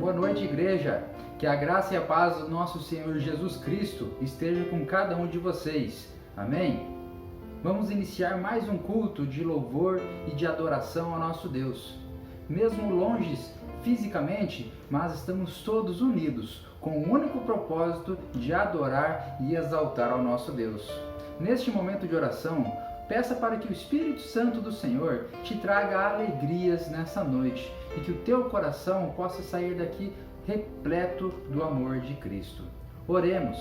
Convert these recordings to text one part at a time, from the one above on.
Boa noite, igreja. Que a graça e a paz do nosso Senhor Jesus Cristo esteja com cada um de vocês. Amém? Vamos iniciar mais um culto de louvor e de adoração ao nosso Deus. Mesmo longes fisicamente, mas estamos todos unidos com o único propósito de adorar e exaltar ao nosso Deus. Neste momento de oração, peça para que o Espírito Santo do Senhor te traga alegrias nessa noite e que o teu coração possa sair daqui repleto do amor de Cristo. Oremos.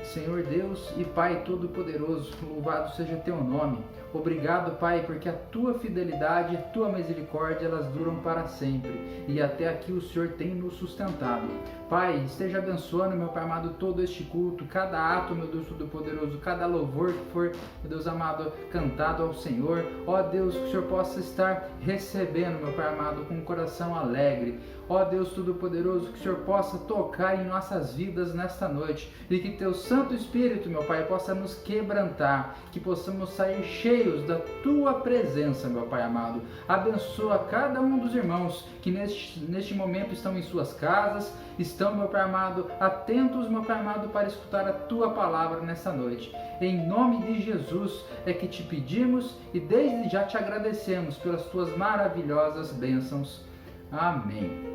Senhor Deus e Pai Todo-Poderoso, louvado seja teu nome. Obrigado, Pai, porque a tua fidelidade e a tua misericórdia, elas duram para sempre. E até aqui o Senhor tem nos sustentado. Pai, esteja abençoando, meu Pai amado, todo este culto, cada ato, meu Deus Todo-Poderoso, cada louvor que for, meu Deus amado, cantado ao Senhor. Ó Deus, que o Senhor possa estar recebendo, meu Pai amado, com um coração alegre. Ó Deus Todo-Poderoso, que o Senhor possa tocar em nossas vidas nesta noite e que teu Santo Espírito, meu Pai, possa nos quebrantar, que possamos sair cheios da tua presença, meu Pai amado. Abençoa cada um dos irmãos que neste momento estão em suas casas, estão, meu Pai amado, atentos, meu Pai amado, para escutar a tua palavra nessa noite. Em nome de Jesus é que te pedimos e desde já te agradecemos pelas tuas maravilhosas bênçãos. Amém.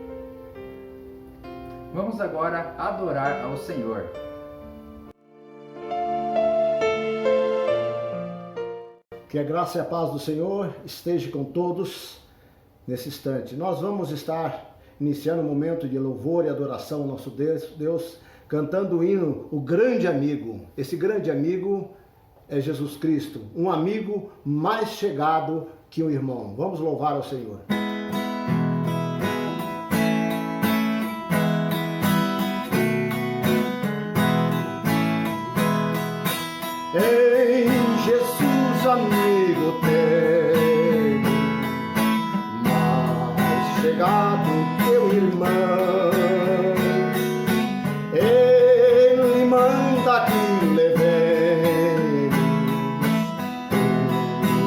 Vamos agora adorar ao Senhor. Que a graça e a paz do Senhor esteja com todos nesse instante. Nós vamos estar iniciando um momento de louvor e adoração ao nosso Deus, cantando o hino O Grande Amigo. Esse grande amigo é Jesus Cristo, um amigo mais chegado que um irmão. Vamos louvar ao Senhor. Em Jesus, amigo teu, mais chegado que o irmão, ele manda que levemos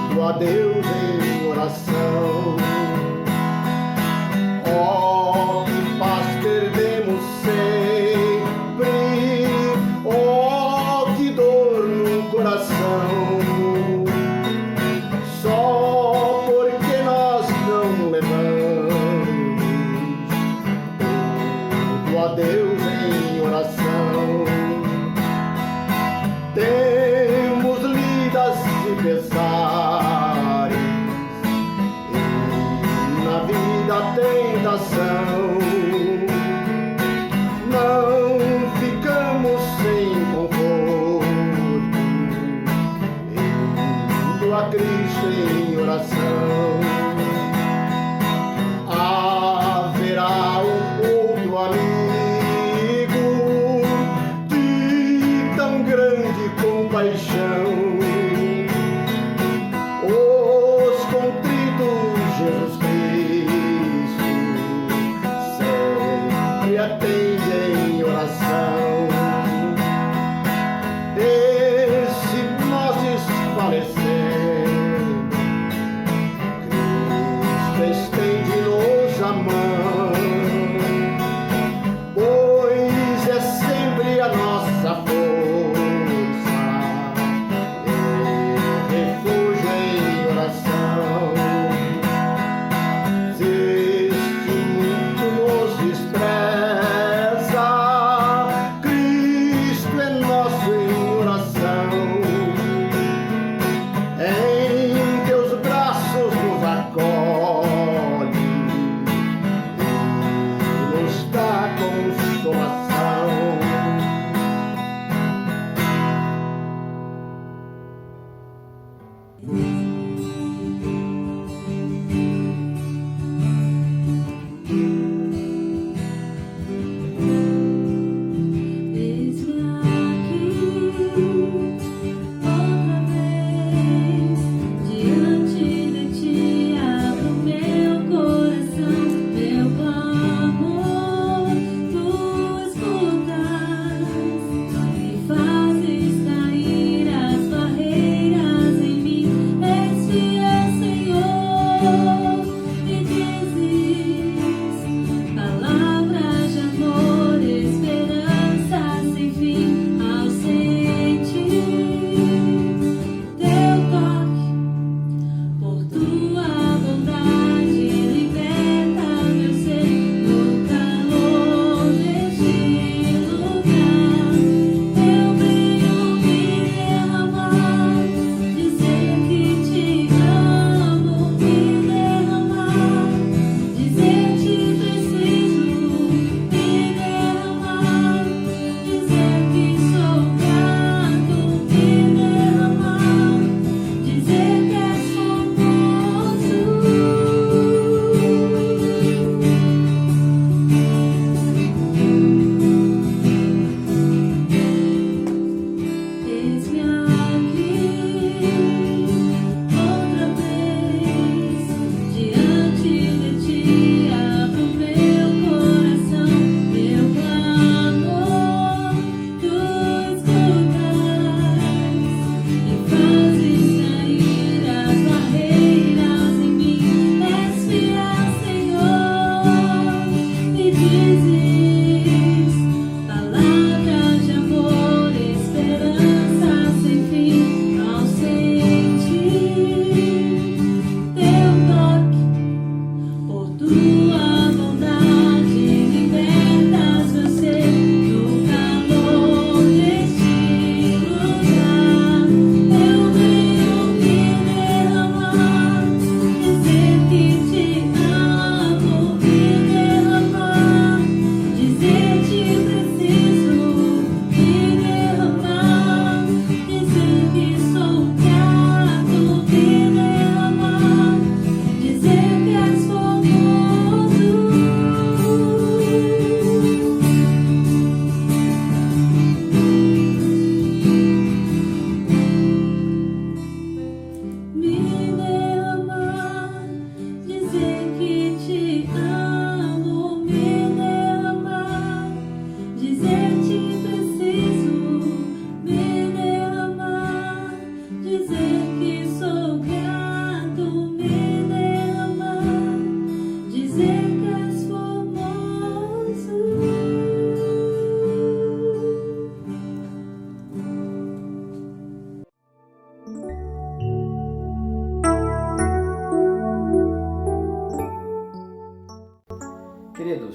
tudo a Deus em oração. Ó, que paz perdemos sempre, ó, que dor no coração, só porque nós não levamos tudo a Deus em oração. Temos lidas e pesares, e na vida tentação, não ficamos sem conforto, indo a Cristo em oração. Haverá um outro amigo de tão grande compaixão, os contritos Jesus Cristo sempre atende em oração. E se nós desfalecemos,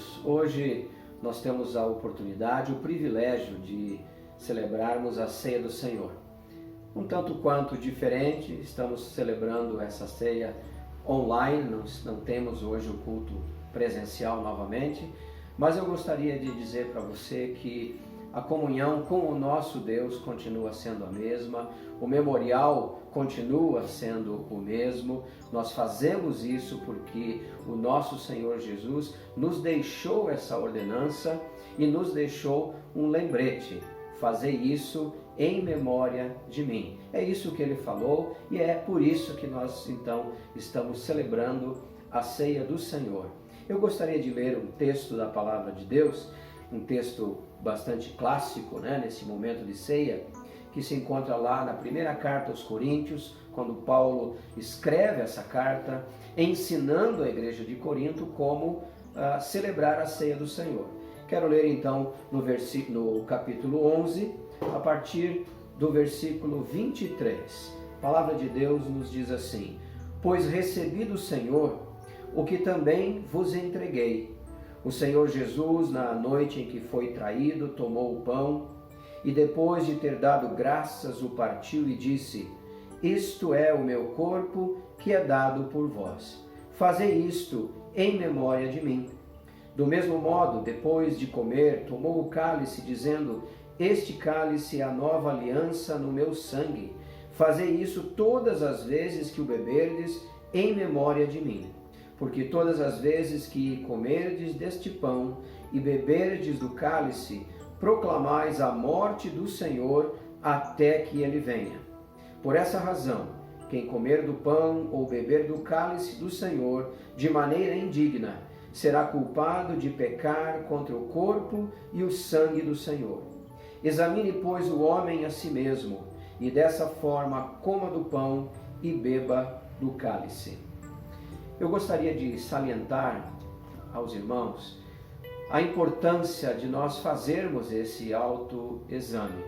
queridos, hoje nós temos a oportunidade, o privilégio de celebrarmos a ceia do Senhor. Um tanto quanto diferente, estamos celebrando essa ceia online, não temos hoje o culto presencial novamente, mas eu gostaria de dizer para você que a comunhão com o nosso Deus continua sendo a mesma, o memorial continua sendo o mesmo. Nós fazemos isso porque o nosso Senhor Jesus nos deixou essa ordenança e nos deixou um lembrete: fazer isso em memória de mim. É isso que ele falou e é por isso que nós então estamos celebrando a ceia do Senhor. Eu gostaria de ler um texto da palavra de Deus, um texto bastante clássico, nesse momento de ceia, que se encontra lá na primeira carta aos Coríntios, quando Paulo escreve essa carta, ensinando a igreja de Corinto como celebrar a ceia do Senhor. Quero ler então no capítulo 11, a partir do versículo 23. A palavra de Deus nos diz assim: pois recebi do Senhor o que também vos entreguei. O Senhor Jesus, na noite em que foi traído, tomou o pão e, depois de ter dado graças, o partiu e disse: isto é o meu corpo que é dado por vós. Fazei isto em memória de mim. Do mesmo modo, depois de comer, tomou o cálice, dizendo: este cálice é a nova aliança no meu sangue. Fazei isso todas as vezes que o beberdes, em memória de mim. Porque todas as vezes que comerdes deste pão e beberdes do cálice, proclamais a morte do Senhor até que ele venha. Por essa razão, quem comer do pão ou beber do cálice do Senhor de maneira indigna, será culpado de pecar contra o corpo e o sangue do Senhor. Examine, pois, o homem a si mesmo, e dessa forma coma do pão e beba do cálice. Eu gostaria de salientar aos irmãos a importância de nós fazermos esse autoexame.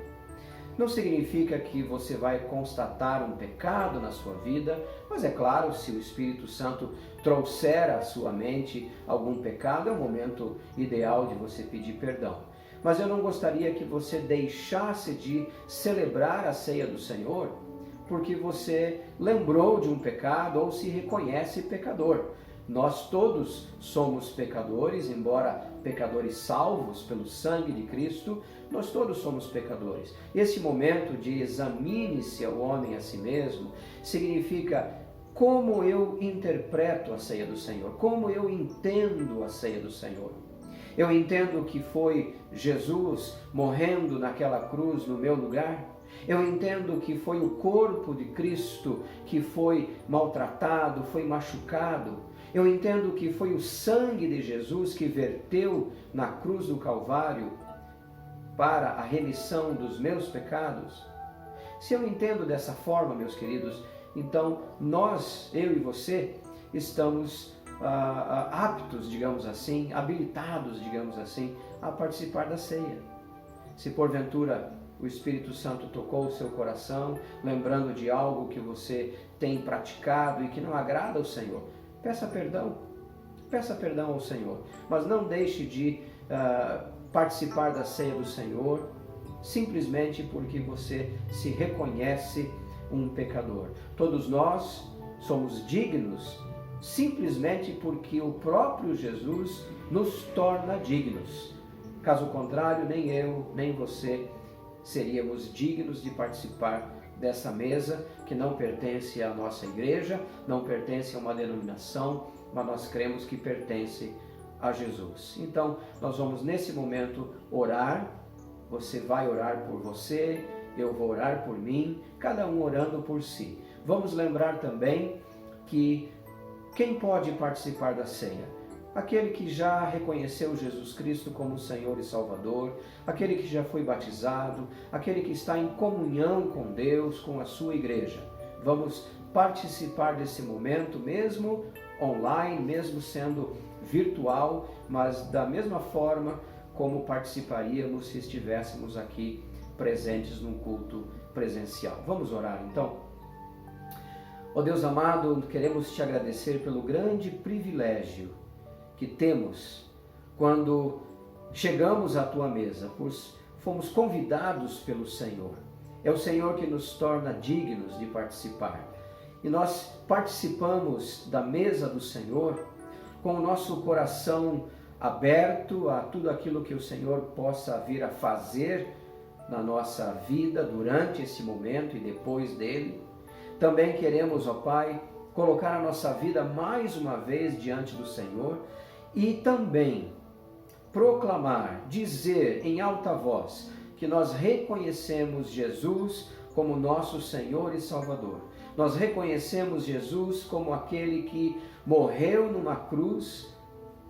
Não significa que você vai constatar um pecado na sua vida, mas é claro, se o Espírito Santo trouxer à sua mente algum pecado, é o momento ideal de você pedir perdão. Mas eu não gostaria que você deixasse de celebrar a ceia do Senhor porque você lembrou de um pecado ou se reconhece pecador. Nós todos somos pecadores, embora pecadores salvos pelo sangue de Cristo, nós todos somos pecadores. Esse momento de examine-se ao homem a si mesmo significa como eu interpreto a ceia do Senhor, como eu entendo a ceia do Senhor. Eu entendo que foi Jesus morrendo naquela cruz no meu lugar. Eu entendo que foi o corpo de Cristo que foi maltratado, foi machucado. Eu entendo que foi o sangue de Jesus que verteu na cruz do Calvário para a remissão dos meus pecados. Se eu entendo dessa forma, meus queridos, então nós, eu e você, estamos aptos, digamos assim, habilitados, digamos assim, a participar da ceia. Se porventura o Espírito Santo tocou o seu coração, lembrando de algo que você tem praticado e que não agrada ao Senhor, peça perdão ao Senhor, mas não deixe de participar da ceia do Senhor simplesmente porque você se reconhece um pecador. Todos nós somos dignos simplesmente porque o próprio Jesus nos torna dignos. Caso contrário, nem eu, nem você seríamos dignos de participar dessa mesa que não pertence à nossa igreja, não pertence a uma denominação, mas nós cremos que pertence a Jesus. Então, nós vamos nesse momento orar. Você vai orar por você, eu vou orar por mim, cada um orando por si. Vamos lembrar também que quem pode participar da ceia? Aquele que já reconheceu Jesus Cristo como Senhor e Salvador, aquele que já foi batizado, aquele que está em comunhão com Deus, com a sua igreja. Vamos participar desse momento, mesmo online, mesmo sendo virtual, mas da mesma forma como participaríamos se estivéssemos aqui presentes num culto presencial. Vamos orar então? Ó Deus amado, queremos te agradecer pelo grande privilégio que temos quando chegamos à tua mesa, pois fomos convidados pelo Senhor. É o Senhor que nos torna dignos de participar. E nós participamos da mesa do Senhor com o nosso coração aberto a tudo aquilo que o Senhor possa vir a fazer na nossa vida durante esse momento e depois dele. Também queremos, ó Pai, colocar a nossa vida mais uma vez diante do Senhor e também proclamar, dizer em alta voz que nós reconhecemos Jesus como nosso Senhor e Salvador. Nós reconhecemos Jesus como aquele que morreu numa cruz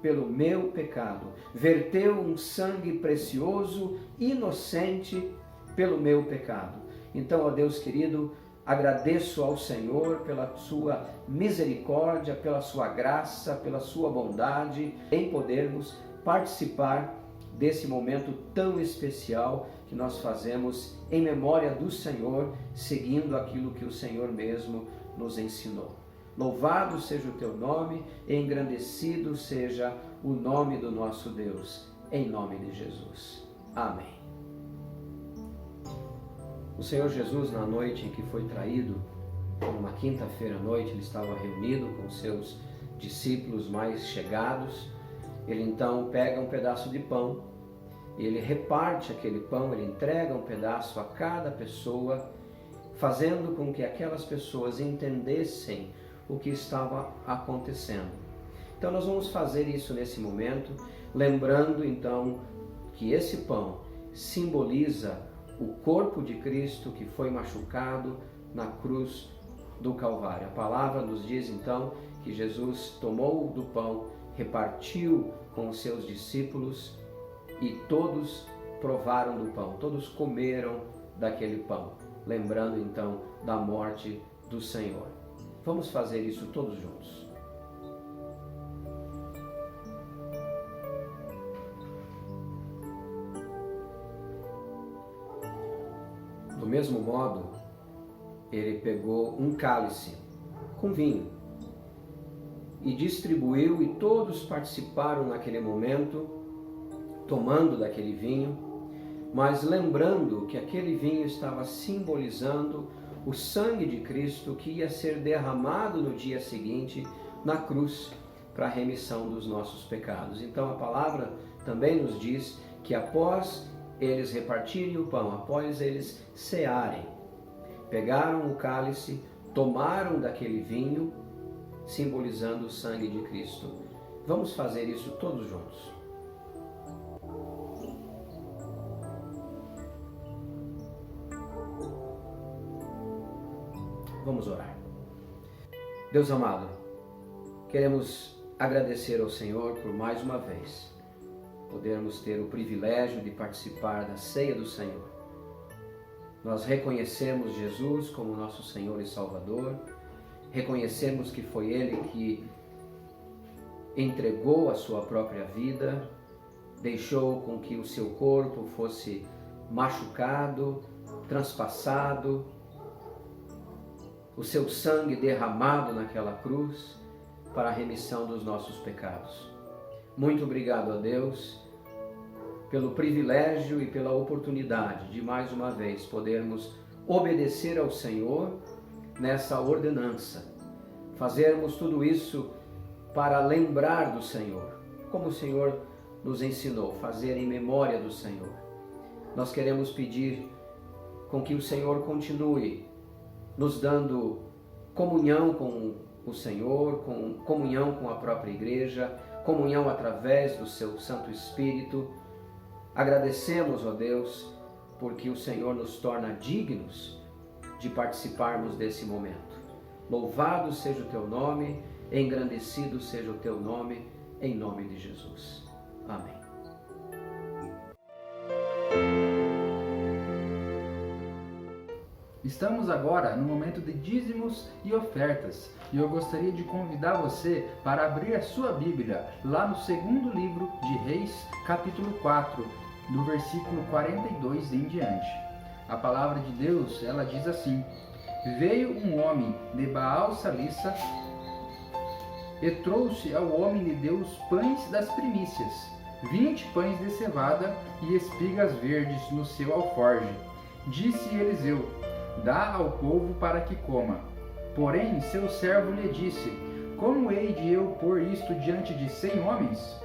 pelo meu pecado, verteu um sangue precioso, inocente pelo meu pecado. Então, ó Deus querido, agradeço ao Senhor pela sua misericórdia, pela sua graça, pela sua bondade, em podermos participar desse momento tão especial que nós fazemos em memória do Senhor, seguindo aquilo que o Senhor mesmo nos ensinou. Louvado seja o teu nome, e engrandecido seja o nome do nosso Deus, em nome de Jesus. Amém. O Senhor Jesus, na noite em que foi traído, numa quinta-feira à noite, ele estava reunido com seus discípulos mais chegados. Ele então pega um pedaço de pão, ele reparte aquele pão, ele entrega um pedaço a cada pessoa, fazendo com que aquelas pessoas entendessem o que estava acontecendo. Então nós vamos fazer isso nesse momento, lembrando então que esse pão simboliza o corpo de Cristo que foi machucado na cruz do Calvário. A palavra nos diz então que Jesus tomou do pão, repartiu com os seus discípulos e todos provaram do pão, todos comeram daquele pão, lembrando então da morte do Senhor. Vamos fazer isso todos juntos. Do mesmo modo, ele pegou um cálice com vinho e distribuiu, e todos participaram naquele momento, tomando daquele vinho, mas lembrando que aquele vinho estava simbolizando o sangue de Cristo que ia ser derramado no dia seguinte na cruz para a remissão dos nossos pecados. Então a palavra também nos diz que após eles repartirem o pão, após eles cearem, pegaram o cálice, tomaram daquele vinho, simbolizando o sangue de Cristo. Vamos fazer isso todos juntos. Vamos orar. Deus amado, queremos agradecer ao Senhor por mais uma vez podermos ter o privilégio de participar da ceia do Senhor. Nós reconhecemos Jesus como nosso Senhor e Salvador, reconhecemos que foi Ele que entregou a sua própria vida, deixou com que o seu corpo fosse machucado, transpassado, o seu sangue derramado naquela cruz para a remissão dos nossos pecados. Muito obrigado a Deus pelo privilégio e pela oportunidade de mais uma vez podermos obedecer ao Senhor nessa ordenança, fazermos tudo isso para lembrar do Senhor, como o Senhor nos ensinou, fazer em memória do Senhor. Nós queremos pedir com que o Senhor continue nos dando comunhão com o Senhor, comunhão com a própria igreja, comunhão através do seu Santo Espírito. Agradecemos, ó Deus, porque o Senhor nos torna dignos de participarmos desse momento. Louvado seja o teu nome, engrandecido seja o teu nome, em nome de Jesus. Amém. Estamos agora no momento de dízimos e ofertas, e eu gostaria de convidar você para abrir a sua Bíblia lá no segundo livro de Reis, capítulo 4, do versículo 42 em diante. A palavra de Deus, ela diz assim: Veio um homem de Baal-Salissa e trouxe ao homem de Deus pães das primícias, 20 pães de cevada e espigas verdes no seu alforje. Disse Eliseu: dá ao povo para que coma. Porém seu servo lhe disse: como hei de eu pôr isto diante de 100 homens?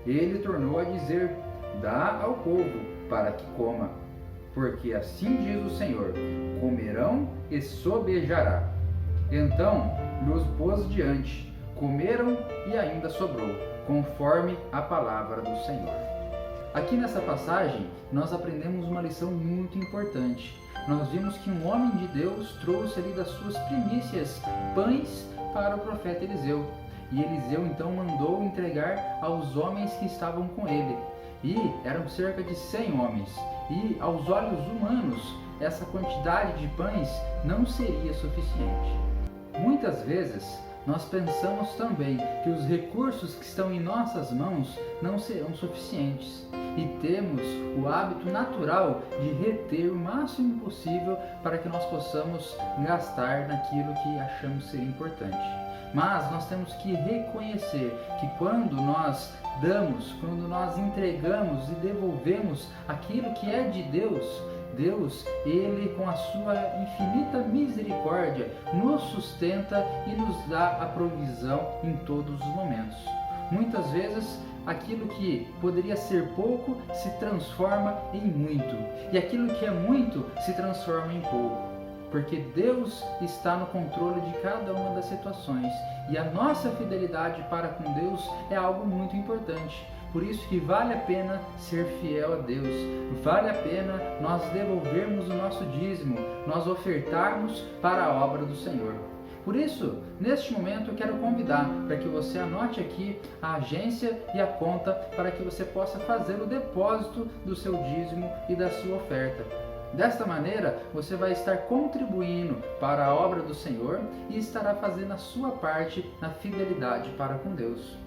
Ele tornou a dizer: dá ao povo para que coma. Porque assim diz o Senhor: comerão e sobejará. Então lhes pôs diante, comeram e ainda sobrou, conforme a palavra do Senhor. Aqui nessa passagem nós aprendemos uma lição muito importante. Nós vimos que um homem de Deus trouxe ali das suas primícias pães para o profeta Eliseu. E Eliseu então mandou entregar aos homens que estavam com ele. E eram cerca de 100 homens. E aos olhos humanos, essa quantidade de pães não seria suficiente. Muitas vezes nós pensamos também que os recursos que estão em nossas mãos não serão suficientes. E temos o hábito natural de reter o máximo possível para que nós possamos gastar naquilo que achamos ser importante. Mas nós temos que reconhecer que quando nós damos, quando nós entregamos e devolvemos aquilo que é de Deus, Ele com a sua infinita misericórdia nos sustenta e nos dá a provisão em todos os momentos. Muitas vezes aquilo que poderia ser pouco se transforma em muito, e aquilo que é muito se transforma em pouco, porque Deus está no controle de cada uma das situações, e a nossa fidelidade para com Deus é algo muito importante. Por isso que vale a pena ser fiel a Deus, vale a pena nós devolvermos o nosso dízimo, nós ofertarmos para a obra do Senhor. Por isso, neste momento eu quero convidar para que você anote aqui a agência e a conta para que você possa fazer o depósito do seu dízimo e da sua oferta. Desta maneira, você vai estar contribuindo para a obra do Senhor e estará fazendo a sua parte na fidelidade para com Deus.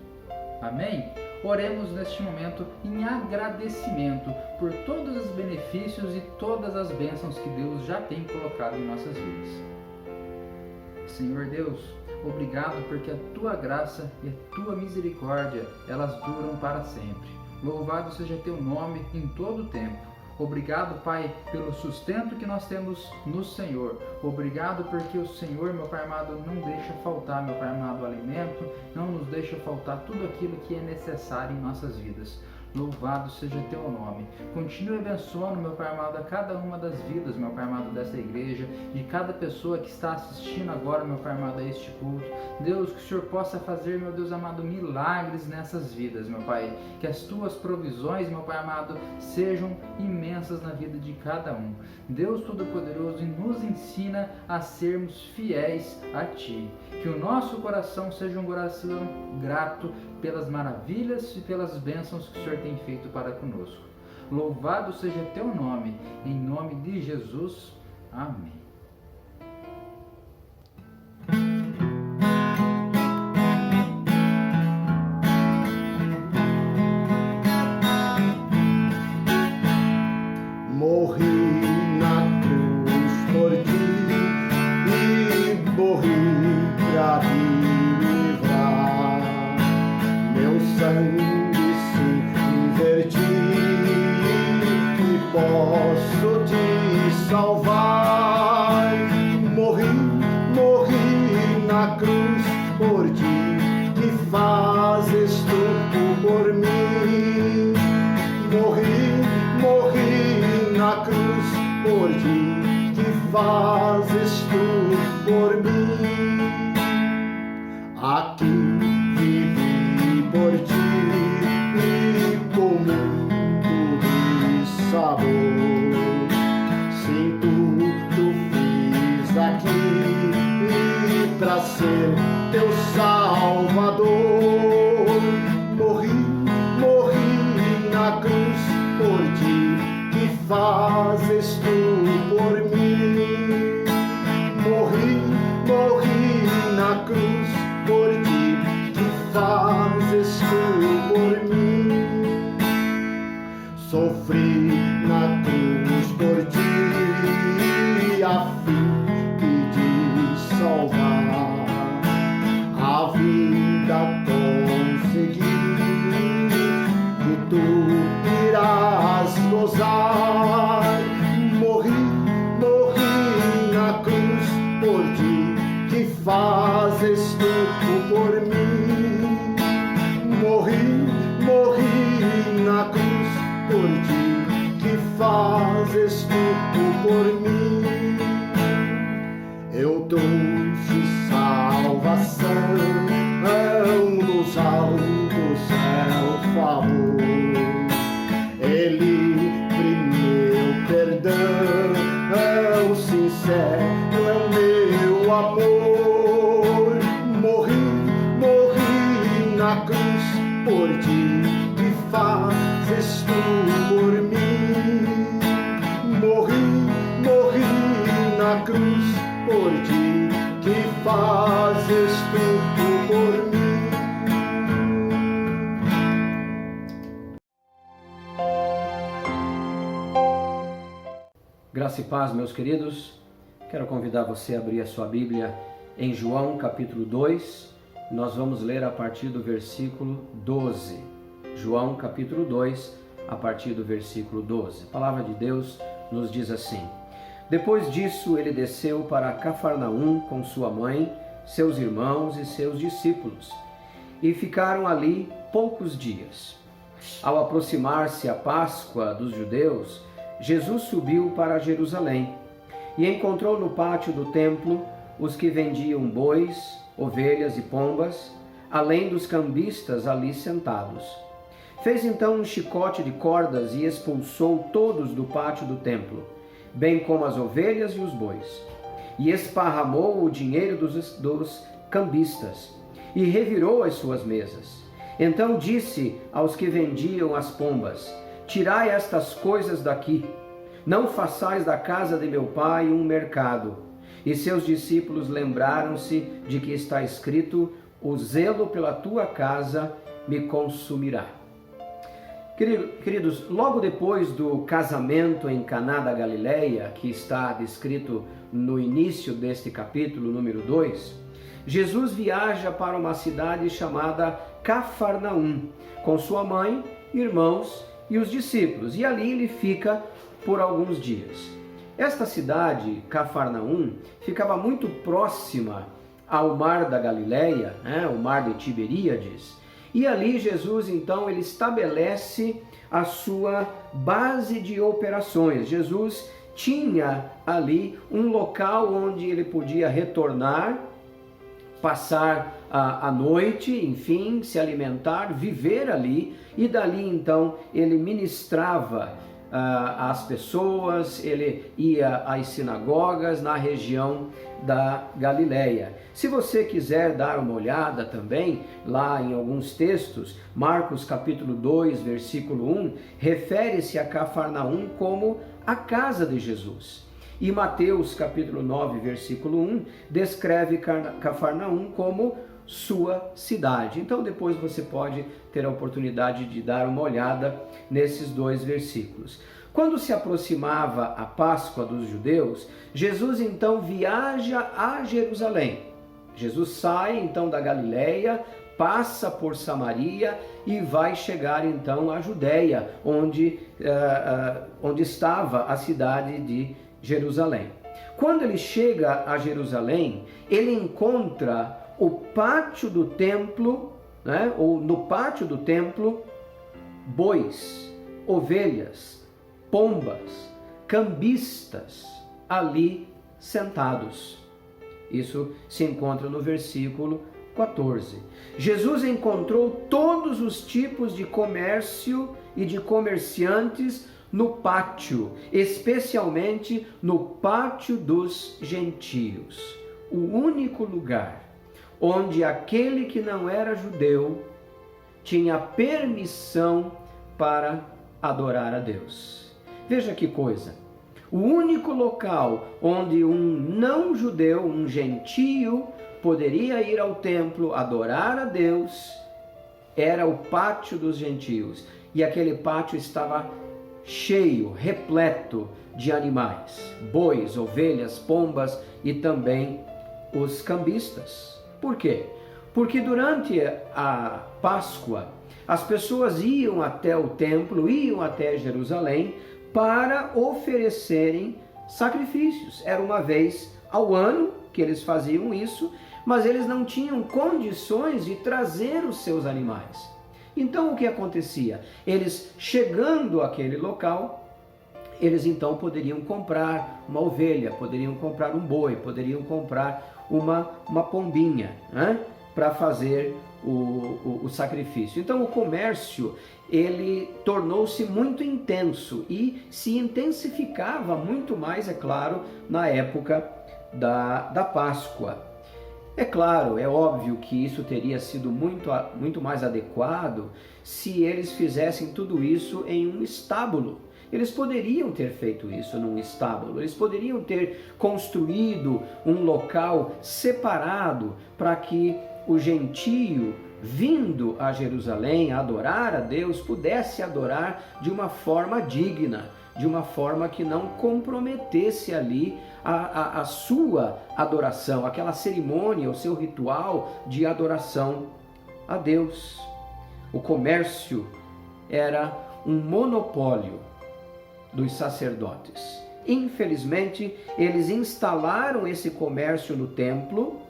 Amém? Oremos neste momento em agradecimento por todos os benefícios e todas as bênçãos que Deus já tem colocado em nossas vidas. Senhor Deus, obrigado porque a Tua graça e a Tua misericórdia, elas duram para sempre. Louvado seja Teu nome em todo o tempo. Obrigado, Pai, pelo sustento que nós temos no Senhor. Obrigado porque o Senhor, meu Pai amado, não deixa faltar, meu Pai amado, alimento, não nos deixa faltar tudo aquilo que é necessário em nossas vidas. Louvado seja Teu nome. Continue abençoando, meu Pai amado, a cada uma das vidas, meu Pai amado, dessa igreja, de cada pessoa que está assistindo agora, meu Pai amado, a este culto. Deus, que o Senhor possa fazer, meu Deus amado, milagres nessas vidas, meu Pai. Que as Tuas provisões, meu Pai amado, sejam imensas na vida de cada um. Deus Todo-Poderoso nos ensina a sermos fiéis a Ti. Que o nosso coração seja um coração grato pelas maravilhas e pelas bênçãos que o Senhor tem feito para conosco. Louvado seja Teu nome, em nome de Jesus. Amém. Morri na cruz por Ti e morri pra me livrar. Meu sangue se verti e posso Te salvar. Morri na cruz por Ti, que fazes tudo por mim. Morri na cruz por Ti, que fazes tudo por mim. Aqui vivi por Ti e com muito sabor. Sim, tudo fiz aqui pra ser Teu Salvador. Morri na cruz por Ti, que fazes tudo por mim. Morri na cruz por Ti, que fazes tudo por mim. Sofri na cruz por Ti, a fim de salvar. A vida consegui, e Tu fazes tu por mim. Morri na cruz por ti, que fazes tu por mim. Eu trouxe salvação dos altos, céu, favor. Ele meu perdão sincero é o meu amor. Morri na cruz por ti, que fazes tu por mim. Morri na cruz por ti, que fazes tu por mim. Graça e paz, meus queridos. Quero convidar você a abrir a sua Bíblia em João capítulo 2. Nós vamos ler a partir do versículo 12. João capítulo 2, a partir do versículo 12. A palavra de Deus nos diz assim: Depois disso, ele desceu para Cafarnaum com sua mãe, seus irmãos e seus discípulos, e ficaram ali poucos dias. Ao aproximar-se a Páscoa dos judeus, Jesus subiu para Jerusalém e encontrou no pátio do templo os que vendiam bois, ovelhas e pombas, além dos cambistas ali sentados. Fez então um chicote de cordas e expulsou todos do pátio do templo, bem como as ovelhas e os bois, e esparramou o dinheiro dos cambistas, e revirou as suas mesas. Então disse aos que vendiam as pombas: Tirai estas coisas daqui, não façais da casa de meu pai um mercado. E seus discípulos lembraram-se de que está escrito: O zelo pela tua casa me consumirá. Queridos, logo depois do casamento em Caná da Galileia, que está descrito no início deste capítulo, número 2, Jesus viaja para uma cidade chamada Cafarnaum, com sua mãe, irmãos e os discípulos, e ali ele fica por alguns dias. Esta cidade, Cafarnaum, ficava muito próxima ao mar da Galileia, o mar de Tiberíades, e ali Jesus então ele estabelece a sua base de operações. Jesus tinha ali um local onde ele podia retornar, passar a noite, enfim, se alimentar, viver ali, e dali então ele ministrava às pessoas, ele ia às sinagogas na região da Galileia. Se você quiser dar uma olhada também lá em alguns textos, Marcos capítulo 2, versículo 1, refere-se a Cafarnaum como a casa de Jesus. E Mateus capítulo 9, versículo 1, descreve Cafarnaum como sua cidade. Então depois você pode ter a oportunidade de dar uma olhada nesses dois versículos. Quando se aproximava a Páscoa dos judeus, Jesus então viaja a Jerusalém. Jesus sai então da Galileia, passa por Samaria e vai chegar então à Judéia, onde estava a cidade de Jerusalém. Quando ele chega a Jerusalém, ele encontra o pátio do templo, ou no pátio do templo, bois, ovelhas, pombas, cambistas ali sentados. Isso se encontra no versículo 14. Jesus encontrou todos os tipos de comércio e de comerciantes no pátio, especialmente no pátio dos gentios, o único lugar onde aquele que não era judeu tinha permissão para adorar a Deus. Veja que coisa! O único local onde um não judeu, um gentio, poderia ir ao templo adorar a Deus era o pátio dos gentios. E aquele pátio estava cheio, repleto de animais, bois, ovelhas, pombas e também os cambistas. Por quê? Porque durante a Páscoa, as pessoas iam até o templo, iam até Jerusalém para oferecerem sacrifícios. Era uma vez ao ano que eles faziam isso, mas eles não tinham condições de trazer os seus animais. Então o que acontecia? Eles, chegando àquele local, eles então poderiam comprar uma ovelha, poderiam comprar um boi, poderiam comprar uma pombinha, né, para fazer o sacrifício. Então o comércio, ele tornou-se muito intenso e se intensificava muito mais, é claro, na época da Páscoa. É claro, é óbvio que isso teria sido muito mais adequado se eles fizessem tudo isso em um estábulo. Eles poderiam ter feito isso num estábulo, eles poderiam ter construído um local separado para que o gentio, vindo a Jerusalém a adorar a Deus, pudesse adorar de uma forma digna, de uma forma que não comprometesse ali a sua adoração, aquela cerimônia, o seu ritual de adoração a Deus. O comércio era um monopólio dos sacerdotes. Infelizmente, eles instalaram esse comércio no templo,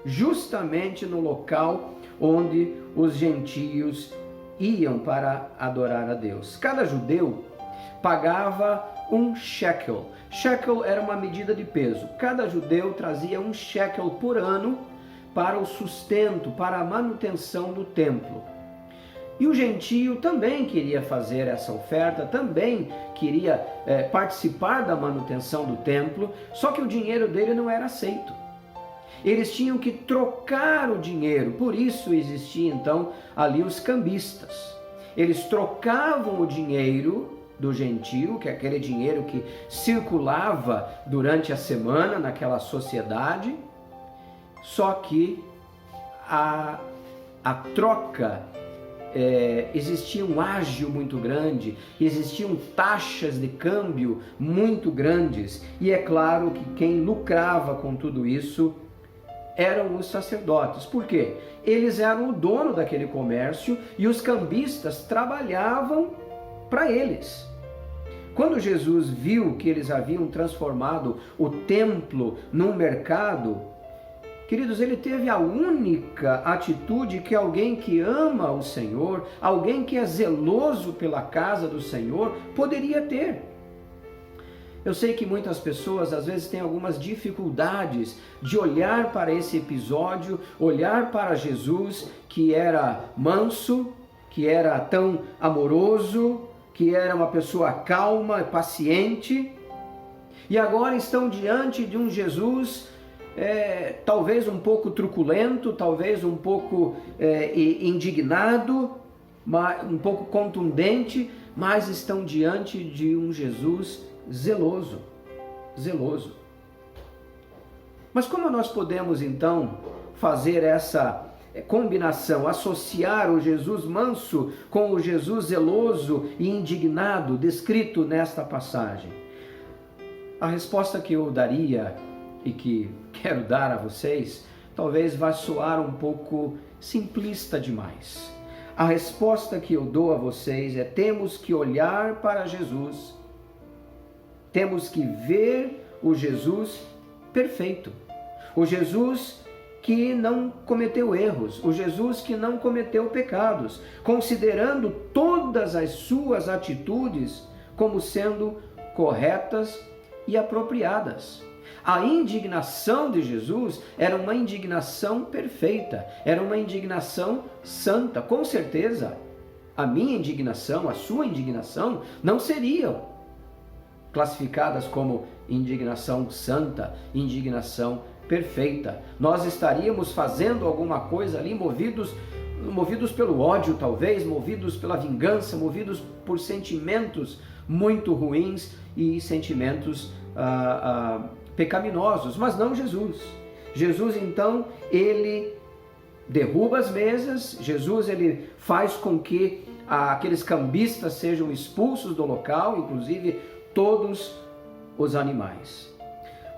justamente no local onde os gentios iam para adorar a Deus. Cada judeu pagava um shekel. Shekel era uma medida de peso. Cada judeu trazia um shekel por ano para o sustento, para a manutenção do templo. E o gentio também queria fazer essa oferta, também queria participar da manutenção do templo, só que o dinheiro dele não era aceito. Eles tinham que trocar o dinheiro, por isso existia então ali os cambistas. Eles trocavam o dinheiro do gentio, que é aquele dinheiro que circulava durante a semana naquela sociedade, só que a troca, existia um ágio muito grande, existiam taxas de câmbio muito grandes, e é claro que quem lucrava com tudo isso eram os sacerdotes. Por quê? Eles eram o dono daquele comércio e os cambistas trabalhavam para eles. Quando Jesus viu que eles haviam transformado o templo num mercado, queridos, ele teve a única atitude que alguém que ama o Senhor, alguém que é zeloso pela casa do Senhor, poderia ter. Eu sei que muitas pessoas às vezes têm algumas dificuldades de olhar para esse episódio, olhar para Jesus, que era manso, que era tão amoroso, que era uma pessoa calma, paciente, e agora estão diante de um Jesus talvez um pouco truculento, talvez um pouco indignado, um pouco contundente, mas estão diante de um Jesus zeloso. Mas como nós podemos então fazer essa combinação, associar o Jesus manso com o Jesus zeloso e indignado descrito nesta passagem? A resposta que eu daria e que quero dar a vocês, talvez vá soar um pouco simplista demais. A resposta que eu dou a vocês é: temos que olhar para Jesus, temos que ver o Jesus perfeito, o Jesus que não cometeu erros, o Jesus que não cometeu pecados, considerando todas as suas atitudes como sendo corretas e apropriadas. A indignação de Jesus era uma indignação perfeita, era uma indignação santa. Com certeza, a minha indignação, a sua indignação, não seriam classificadas como indignação santa, indignação perfeita. Nós estaríamos fazendo alguma coisa ali movidos pelo ódio, talvez, movidos pela vingança, movidos por sentimentos muito ruins e sentimentos pecaminosos, mas não Jesus. Jesus, então, ele derruba as mesas, Jesus, ele faz com que aqueles cambistas sejam expulsos do local, inclusive todos os animais.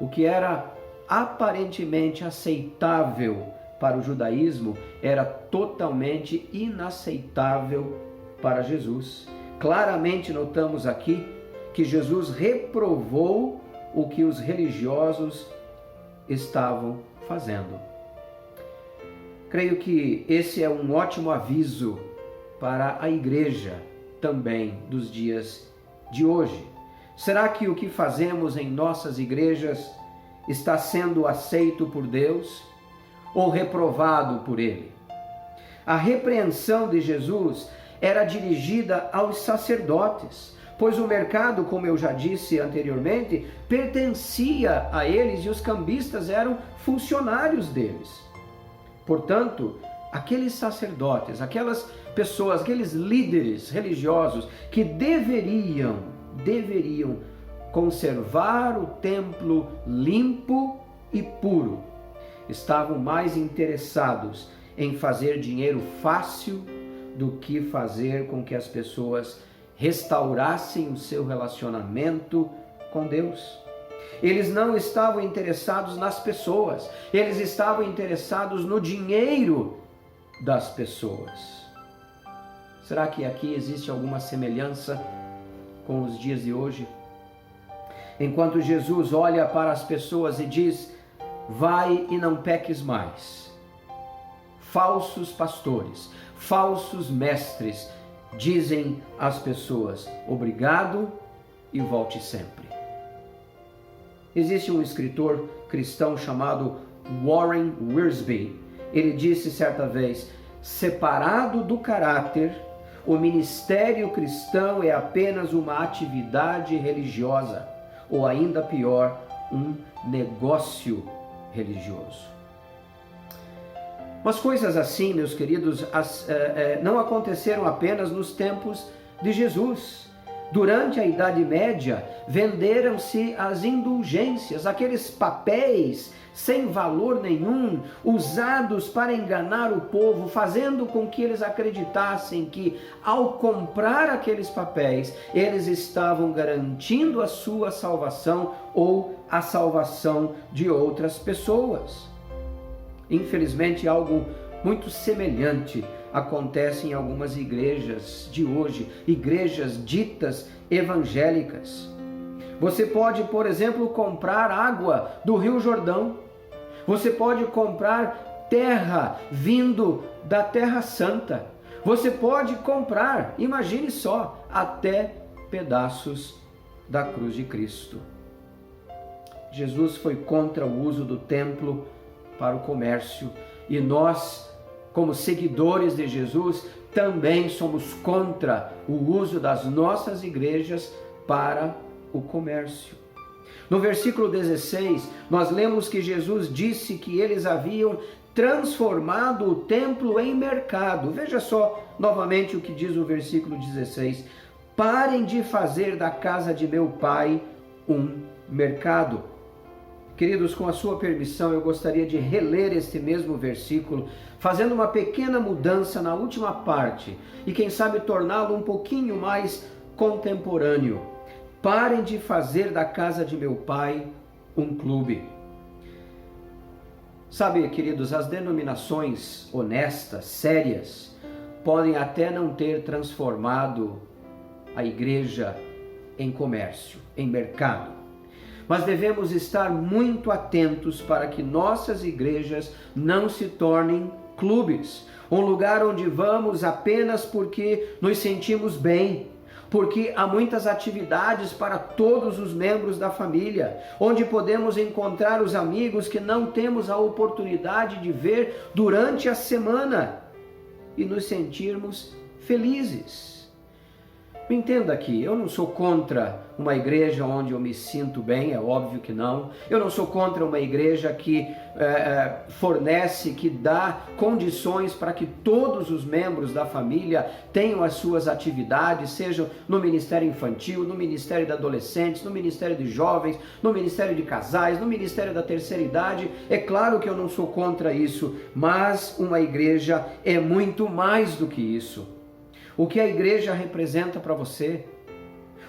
O que era aparentemente aceitável para o judaísmo era totalmente inaceitável para Jesus. Claramente notamos aqui que Jesus reprovou o que os religiosos estavam fazendo. Creio que esse é um ótimo aviso para a igreja também dos dias de hoje. Será que o que fazemos em nossas igrejas está sendo aceito por Deus ou reprovado por Ele? A repreensão de Jesus era dirigida aos sacerdotes, pois o mercado, como eu já disse anteriormente, pertencia a eles e os cambistas eram funcionários deles. Portanto, aqueles sacerdotes, aquelas pessoas, aqueles líderes religiosos que deveriam conservar o templo limpo e puro, estavam mais interessados em fazer dinheiro fácil do que fazer com que as pessoas restaurassem o seu relacionamento com Deus. Eles não estavam interessados nas pessoas, eles estavam interessados no dinheiro das pessoas. Será que aqui existe alguma semelhança com os dias de hoje? Enquanto Jesus olha para as pessoas e diz: vai e não peques mais, falsos pastores, falsos mestres dizem às pessoas: obrigado e volte sempre. Existe um escritor cristão chamado Warren Wiersbe. Ele disse certa vez: separado do caráter, o ministério cristão é apenas uma atividade religiosa, ou ainda pior, um negócio religioso. Mas coisas assim, meus queridos, não aconteceram apenas nos tempos de Jesus. Durante a Idade Média, venderam-se as indulgências, aqueles papéis sem valor nenhum, usados para enganar o povo, fazendo com que eles acreditassem que, ao comprar aqueles papéis, eles estavam garantindo a sua salvação ou a salvação de outras pessoas. Infelizmente, algo muito semelhante acontece em algumas igrejas de hoje, igrejas ditas evangélicas. Você pode, por exemplo, comprar água do Rio Jordão. Você pode comprar terra vindo da Terra Santa. Você pode comprar, imagine só, até pedaços da cruz de Cristo. Jesus foi contra o uso do templo para o comércio e nós, como seguidores de Jesus, também somos contra o uso das nossas igrejas para o comércio. No versículo 16, nós lemos que Jesus disse que eles haviam transformado o templo em mercado. Veja só novamente o que diz o versículo 16: parem de fazer da casa de meu pai um mercado. Queridos, com a sua permissão, eu gostaria de reler este mesmo versículo, fazendo uma pequena mudança na última parte e quem sabe torná-lo um pouquinho mais contemporâneo. Parem de fazer da casa de meu pai um clube. Sabe, queridos, as denominações honestas, sérias, podem até não ter transformado a igreja em comércio, em mercado. Mas devemos estar muito atentos para que nossas igrejas não se tornem clubes, um lugar onde vamos apenas porque nos sentimos bem, porque há muitas atividades para todos os membros da família, onde podemos encontrar os amigos que não temos a oportunidade de ver durante a semana e nos sentirmos felizes. Me entenda aqui, eu não sou contra uma igreja onde eu me sinto bem, é óbvio que não. Eu não sou contra uma igreja que fornece, que dá condições para que todos os membros da família tenham as suas atividades, sejam no ministério infantil, no ministério de adolescentes, no ministério de jovens, no ministério de casais, no ministério da terceira idade. É claro que eu não sou contra isso, mas uma igreja é muito mais do que isso. O que a igreja representa para você?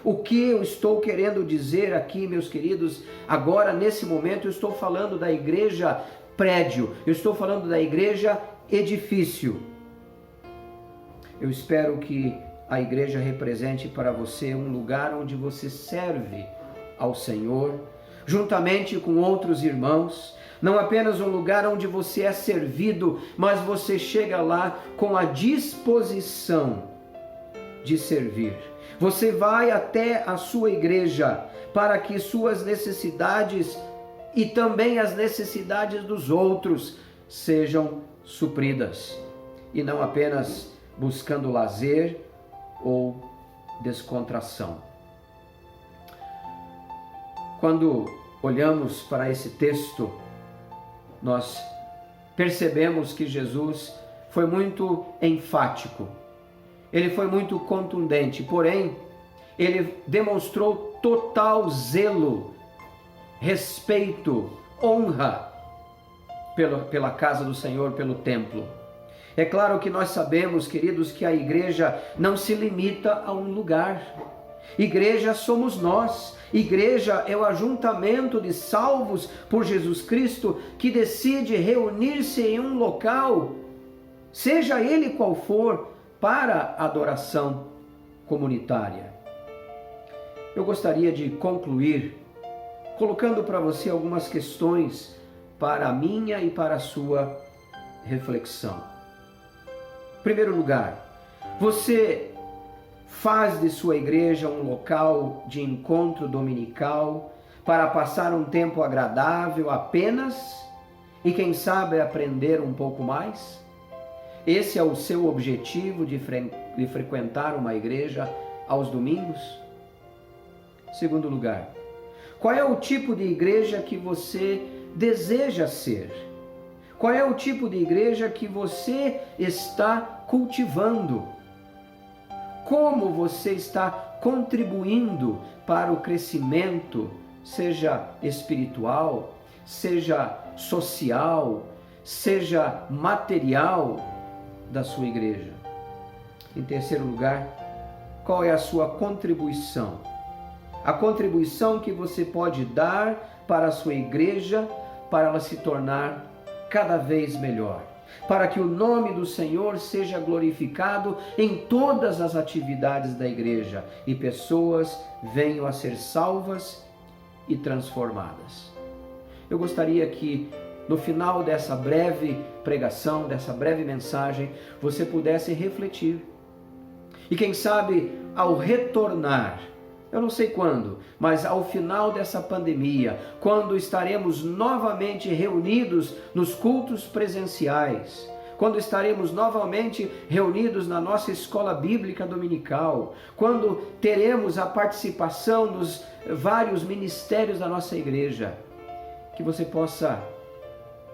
O que eu estou querendo dizer aqui, meus queridos? Agora, nesse momento, eu estou falando da igreja prédio, eu estou falando da igreja edifício. Eu espero que a igreja represente para você um lugar onde você serve ao Senhor, juntamente com outros irmãos. Não apenas um lugar onde você é servido, mas você chega lá com a disposição de servir. Você vai até a sua igreja para que suas necessidades e também as necessidades dos outros sejam supridas. E não apenas buscando lazer ou descontração. Quando olhamos para esse texto, nós percebemos que Jesus foi muito enfático, ele foi muito contundente, porém, ele demonstrou total zelo, respeito, honra pela casa do Senhor, pelo templo. É claro que nós sabemos, queridos, que a igreja não se limita a um lugar. Igreja somos nós. Igreja é o ajuntamento de salvos por Jesus Cristo que decide reunir-se em um local, seja ele qual for, para adoração comunitária. Eu gostaria de concluir colocando para você algumas questões para a minha e para a sua reflexão. Em primeiro lugar, você faz de sua igreja um local de encontro dominical para passar um tempo agradável apenas e quem sabe aprender um pouco mais? Esse é o seu objetivo de frequentar uma igreja aos domingos? Segundo lugar, qual é o tipo de igreja que você deseja ser? Qual é o tipo de igreja que você está cultivando? Como você está contribuindo para o crescimento, seja espiritual, seja social, seja material da sua igreja? Em terceiro lugar, qual é a sua contribuição? A contribuição que você pode dar para a sua igreja, para ela se tornar cada vez melhor, para que o nome do Senhor seja glorificado em todas as atividades da igreja e pessoas venham a ser salvas e transformadas. Eu gostaria que no final dessa breve pregação, dessa breve mensagem, você pudesse refletir. E quem sabe ao retornar, eu não sei quando, mas ao final dessa pandemia, quando estaremos novamente reunidos nos cultos presenciais, quando estaremos novamente reunidos na nossa escola bíblica dominical, quando teremos a participação nos vários ministérios da nossa igreja, que você possa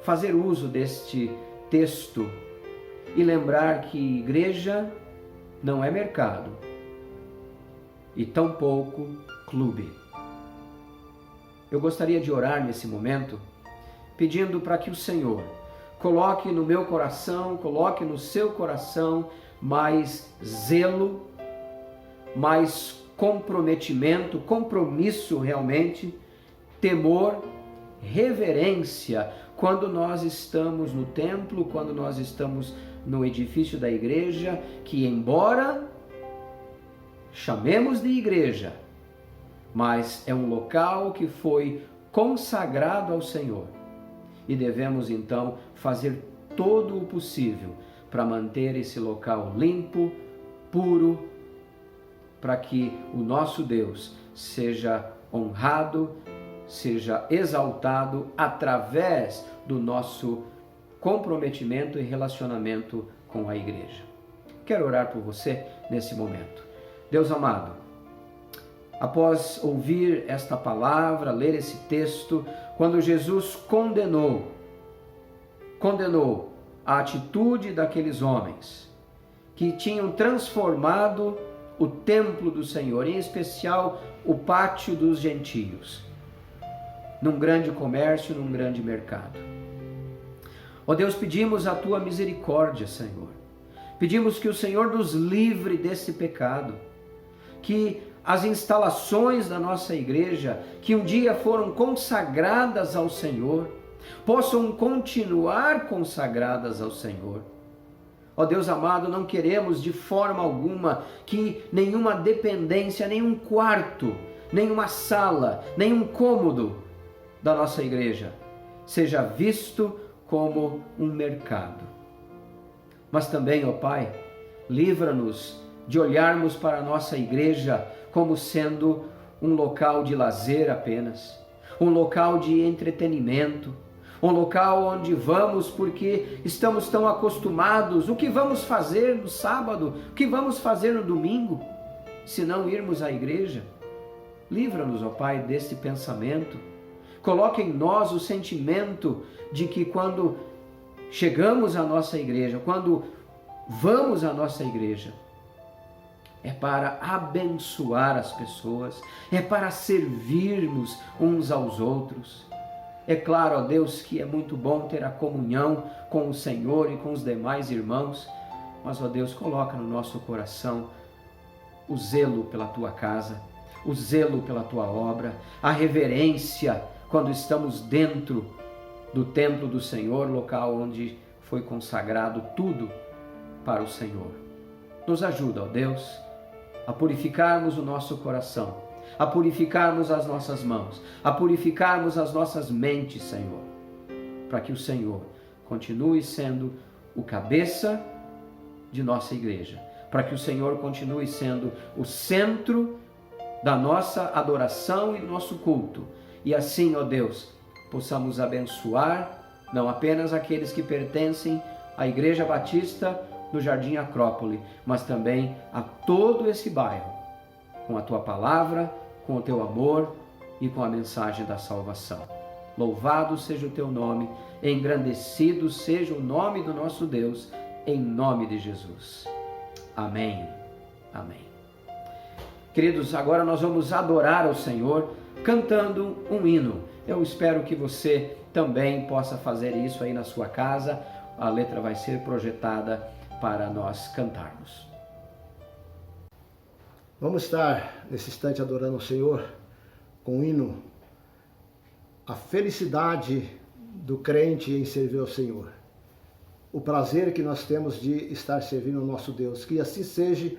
fazer uso deste texto e lembrar que igreja não é mercado e tampouco clube. Eu gostaria de orar nesse momento, pedindo para que o Senhor coloque no meu coração, coloque no seu coração mais zelo, mais comprometimento, compromisso realmente, temor, reverência, quando nós estamos no templo, quando nós estamos no edifício da igreja, que embora chamemos de igreja, mas é um local que foi consagrado ao Senhor. E devemos então fazer todo o possível para manter esse local limpo, puro, para que o nosso Deus seja honrado, seja exaltado através do nosso comprometimento e relacionamento com a igreja. Quero orar por você nesse momento. Deus amado, após ouvir esta palavra, ler esse texto, quando Jesus condenou a atitude daqueles homens que tinham transformado o templo do Senhor, em especial o pátio dos gentios, num grande comércio, num grande mercado. Ó Deus, pedimos a tua misericórdia, Senhor. Pedimos que o Senhor nos livre desse pecado, que as instalações da nossa igreja, que um dia foram consagradas ao Senhor, possam continuar consagradas ao Senhor. Ó Deus amado, não queremos de forma alguma que nenhuma dependência, nenhum quarto, nenhuma sala, nenhum cômodo da nossa igreja seja visto como um mercado. Mas também, ó Pai, livra-nos de olharmos para a nossa igreja como sendo um local de lazer apenas, um local de entretenimento, um local onde vamos porque estamos tão acostumados. O que vamos fazer no sábado? O que vamos fazer no domingo? Se não irmos à igreja? Livra-nos, ó Pai, desse pensamento. Coloque em nós o sentimento de que quando chegamos à nossa igreja, quando vamos à nossa igreja, é para abençoar as pessoas, é para servirmos uns aos outros. É claro, ó Deus, que é muito bom ter a comunhão com o Senhor e com os demais irmãos, mas, ó Deus, coloca no nosso coração o zelo pela Tua casa, o zelo pela Tua obra, a reverência quando estamos dentro do templo do Senhor, local onde foi consagrado tudo para o Senhor. Nos ajuda, ó Deus, a purificarmos o nosso coração, a purificarmos as nossas mãos, a purificarmos as nossas mentes, Senhor, para que o Senhor continue sendo o cabeça de nossa igreja, para que o Senhor continue sendo o centro da nossa adoração e do nosso culto. E assim, ó Deus, possamos abençoar não apenas aqueles que pertencem à Igreja Batista no Jardim Acrópole, mas também a todo esse bairro, com a Tua palavra, com o Teu amor e com a mensagem da salvação. Louvado seja o Teu nome, engrandecido seja o nome do nosso Deus, em nome de Jesus. Amém. Amém. Queridos, agora nós vamos adorar ao Senhor cantando um hino. Eu espero que você também possa fazer isso aí na sua casa. A letra vai ser projetada para nós cantarmos. Vamos estar nesse instante adorando o Senhor com o hino A Felicidade do Crente em Servir ao Senhor. O prazer que nós temos de estar servindo ao nosso Deus. Que assim seja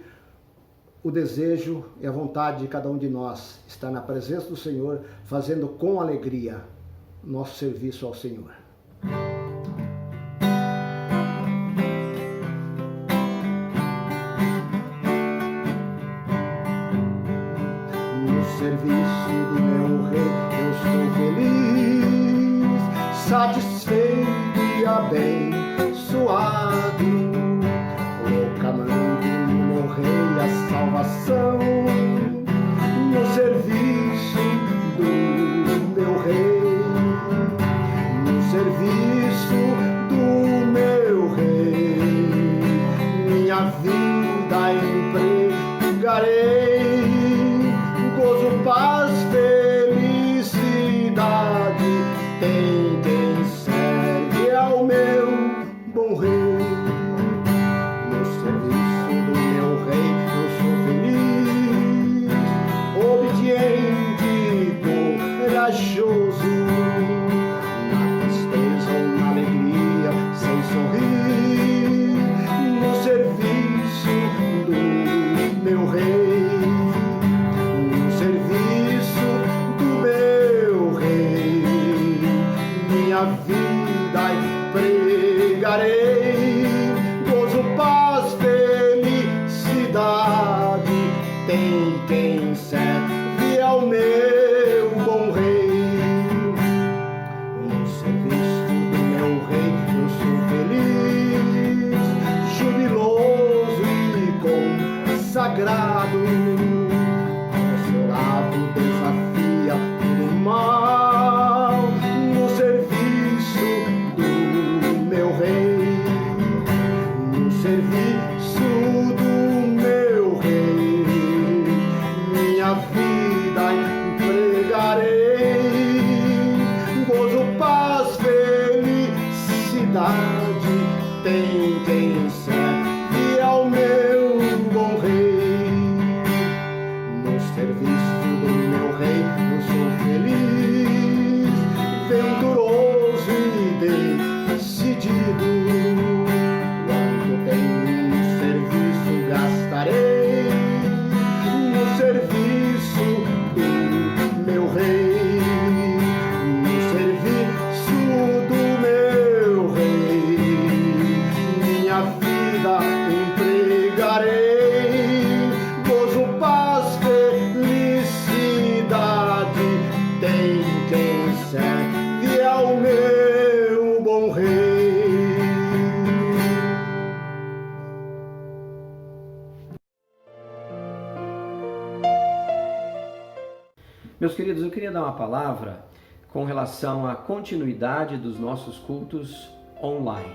o desejo e a vontade de cada um de nós, estar na presença do Senhor, fazendo com alegria nosso serviço ao Senhor. No serviço do meu Rei eu estou feliz, satisfeito e abençoado, proclamando no meu Rei a salvação, no serviço do meu Rei, no serviço do meu Rei, minha vida empregarei, gozo, paz, felicidade, tem quem serve ao meu bom Rei. No serviço do meu Rei eu sou feliz, obediente e corajoso, na tristeza ou na alegria, sem sorrir, no serviço do meu Rei, no serviço do meu Rei, minha vida empregarei, gozo, paz, felicidade, tem quem serve ao meu bom Rei. No serviço do meu Rei eu sou feliz, jubiloso e consagrado, ao seu lado desafia todo mal, no serviço do meu Rei, no serviço do meu Rei, minha vida empregarei, gozo, paz, felicidade, tem quem serve ao meu bom Rei. No serviço do meu Rei eu sou feliz, venturoso e decidido, quanto tenho no serviço gastarei, no serviço do meu Rei, no Meus queridos, eu queria dar uma palavra com relação à continuidade dos nossos cultos online.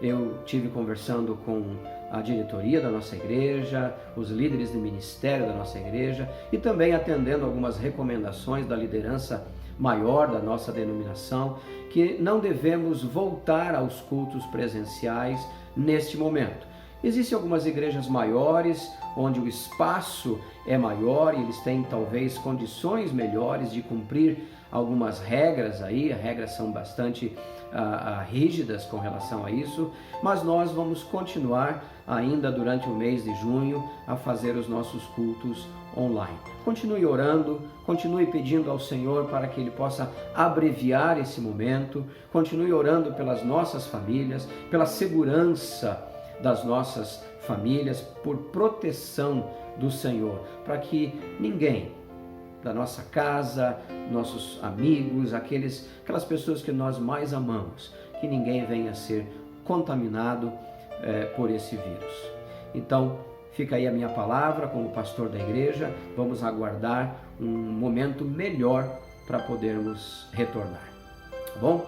Eu tive conversando com a diretoria da nossa igreja, os líderes de ministério da nossa igreja e também atendendo algumas recomendações da liderança maior da nossa denominação, que não devemos voltar aos cultos presenciais neste momento. Existem algumas igrejas maiores, onde o espaço é maior e eles têm talvez condições melhores de cumprir algumas regras aí, as regras são bastante rígidas com relação a isso, mas nós vamos continuar ainda durante o mês de junho a fazer os nossos cultos online. Continue orando, continue pedindo ao Senhor para que Ele possa abreviar esse momento, continue orando pelas nossas famílias, pela segurança das nossas famílias, por proteção do Senhor, para que ninguém da nossa casa, nossos amigos, aquelas pessoas que nós mais amamos, que ninguém venha a ser contaminado por esse vírus. Então, fica aí a minha palavra como pastor da igreja, vamos aguardar um momento melhor para podermos retornar, tá bom?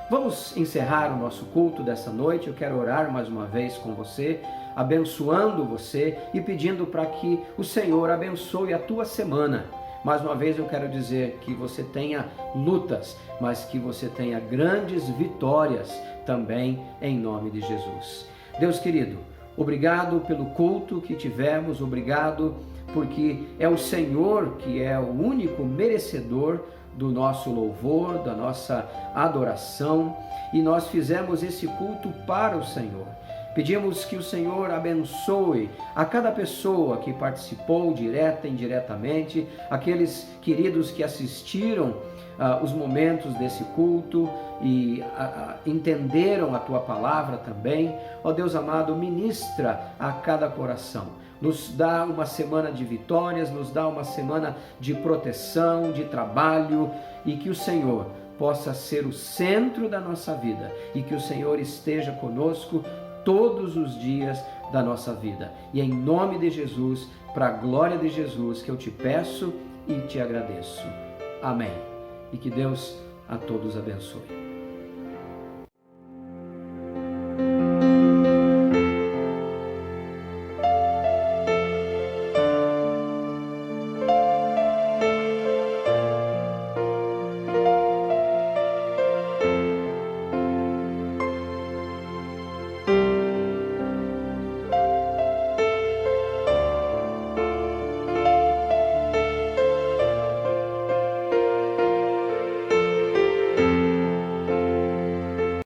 Vamos encerrar o nosso culto dessa noite. Eu quero orar mais uma vez com você, abençoando você e pedindo para que o Senhor abençoe a tua semana. Mais uma vez eu quero dizer que você tenha lutas, mas que você tenha grandes vitórias também em nome de Jesus. Deus querido, obrigado pelo culto que tivemos, obrigado porque é o Senhor que é o único merecedor do nosso louvor, da nossa adoração, e nós fizemos esse culto para o Senhor. Pedimos que o Senhor abençoe a cada pessoa que participou direta e indiretamente, aqueles queridos que assistiram os momentos desse culto e entenderam a Tua palavra também. Ó Deus amado, ministra a cada coração. Nos dá uma semana de vitórias, nos dá uma semana de proteção, de trabalho, e que o Senhor possa ser o centro da nossa vida e que o Senhor esteja conosco todos os dias da nossa vida. E em nome de Jesus, para a glória de Jesus, que eu te peço e te agradeço. Amém. E que Deus a todos abençoe.